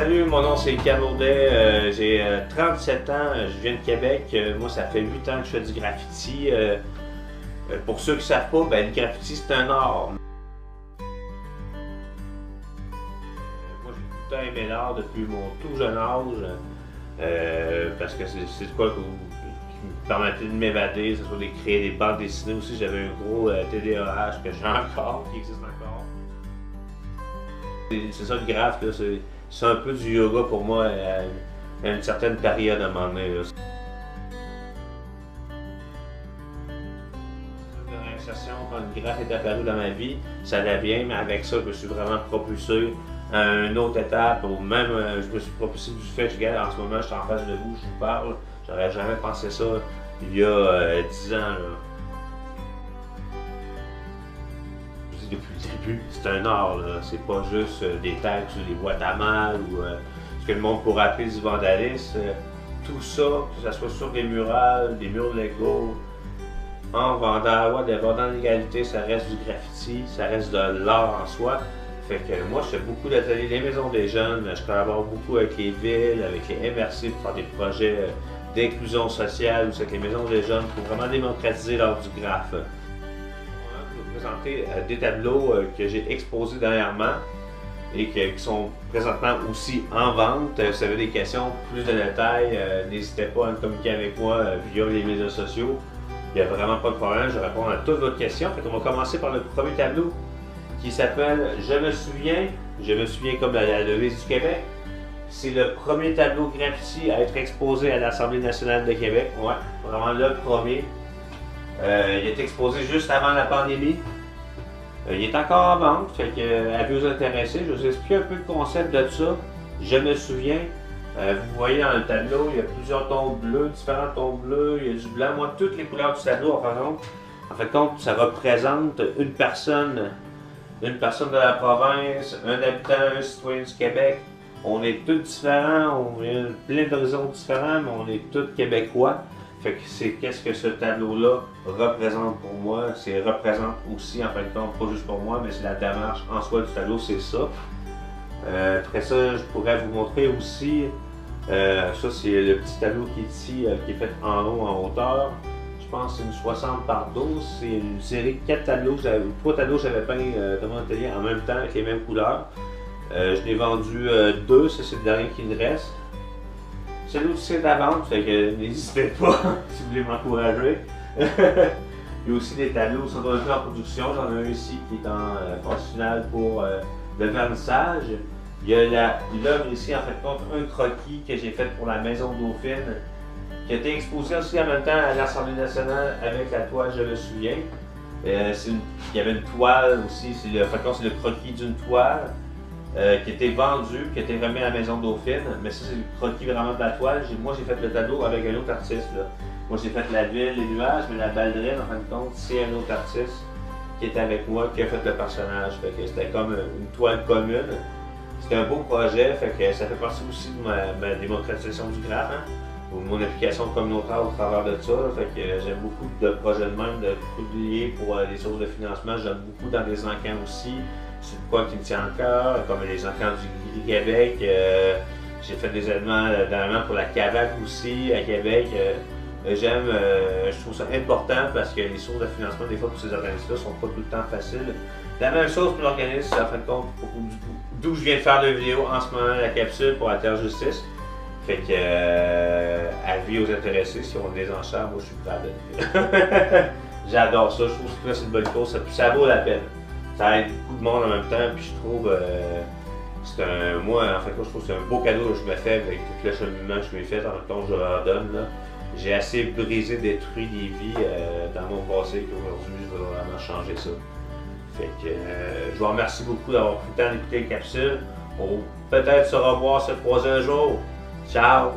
Salut, mon nom c'est Pierre Lourdet, j'ai 37 ans, je viens de Québec. Moi, ça fait 8 ans que je fais du graffiti. Pour ceux qui ne savent pas, le graffiti c'est un art. Moi, j'ai tout le temps aimé l'art depuis mon tout jeune âge, parce que c'est quoi qui me permettait de m'évader, que ce soit de créer des bandes dessinées aussi. J'avais un gros TDAH que j'ai encore, qui existe encore. C'est ça le graphe, c'est un peu du yoga pour moi à une certaine période à un moment donné. La réinsertion, quand le graphe est apparu dans ma vie, ça allait bien, mais avec ça, je me suis vraiment propulsé à une autre étape, ou même je me suis propulsé du fait que en ce moment je suis en face de vous, je vous parle. J'aurais jamais pensé ça il y a 10 ans. Là. Depuis le début, c'est un art, c'est pas juste des tags sur des boîtes à mal ou ce que le monde pourrait appeler du vandalisme. Tout ça, que ce soit sur des murales, des murs Lego, en vendant, des vendant l'égalité, ça reste du graffiti, ça reste de l'art en soi. Fait que moi, je fais beaucoup d'ateliers des maisons des jeunes, je collabore beaucoup avec les villes, avec les MRC pour faire des projets d'inclusion sociale ou avec les maisons des jeunes pour vraiment démocratiser l'art du graphe. Présenter des tableaux que j'ai exposés dernièrement et qui sont présentement aussi en vente. Si vous avez des questions, plus de détails, n'hésitez pas à me communiquer avec moi via les médias sociaux. Il n'y a vraiment pas de problème, je réponds à toutes vos questions. On va commencer par le premier tableau qui s'appelle « Je me souviens comme la devise du Québec ». C'est le premier tableau graffiti à être exposé à l'Assemblée nationale de Québec. Ouais, vraiment le premier. Il est exposé juste avant la pandémie. Il est encore en vente, fait que à vous intéresser, je vous explique un peu le concept de ça. Je me souviens, vous voyez dans le tableau, il y a plusieurs tons bleus, différents tons bleus, il y a du blanc. Moi, toutes les couleurs du tableau, en fait, ça représente une personne de la province, un habitant, un citoyen du Québec. On est tous différents, on a plein d'horizons différents, mais on est tous québécois. Fait que c'est qu'est-ce que ce tableau-là représente pour moi. C'est représente aussi, en fin de compte, pas juste pour moi, mais c'est la démarche en soi du tableau, c'est ça. Après ça, je pourrais vous montrer aussi, ça c'est le petit tableau qui est ici, qui est fait en haut, en hauteur. Je pense que c'est une 60 par 12. C'est une série de 4 tableaux, 3 tableaux que j'avais peint dans mon atelier en même temps avec les mêmes couleurs. Je l'ai vendu 2, ça c'est le dernier qui me reste. Celui-là aussi est à vendre, fait que n'hésitez pas si vous voulez m'encourager. Il y a aussi des tableaux qui sont en production. J'en ai un ici qui est en phase finale pour le vernissage. Il y a l'œuvre ici, en fait, compte un croquis que j'ai fait pour la Maison Dauphine, qui a été exposé aussi en même temps à l'Assemblée nationale avec la toile Je me souviens. Il y avait une toile aussi, c'est le croquis d'une toile. Qui était vendu, qui était remis à la Maison Dauphine, mais ça c'est le croquis vraiment de la toile. Moi j'ai fait le tableau avec un autre artiste. Là. Moi j'ai fait la ville, les nuages, mais la ballerine en fin de compte, c'est un autre artiste qui était avec moi, qui a fait le personnage. C'était comme une toile commune. C'était un beau projet, fait que ça fait partie aussi de ma démocratisation du graphe, ou mon application communautaire au travers de ça. Fait que j'aime beaucoup de projets de même, de publier pour les sources de financement. J'aime beaucoup dans des encans aussi. C'est quoi qui me tient à cœur, comme les encans du Québec. J'ai fait des événements dernièrement pour la CAVAC aussi à Québec. Je trouve ça important parce que les sources de financement, des fois, pour ces organismes-là, sont pas tout le temps faciles. La même chose pour l'organisme, en fin de compte, d'où je viens de faire la vidéo en ce moment, la capsule pour la Terre Justice. Fait que, avis aux intéressés, si on a des enchères, moi je suis prêt à donner. J'adore ça, je trouve que c'est une bonne cause, ça vaut la peine. Ça aide beaucoup de monde en même temps, puis je trouve, moi, en fait, je trouve que c'est un beau cadeau que je me fais avec tout le cheminement que je m'ai fait, en même temps, je leur donne. J'ai assez brisé, détruit des vies dans mon passé qu'aujourd'hui, je veux vraiment changer ça. Fait que, je vous remercie beaucoup d'avoir pris le temps d'écouter les capsules. On va peut-être se revoir, se croiser un jour. Ciao!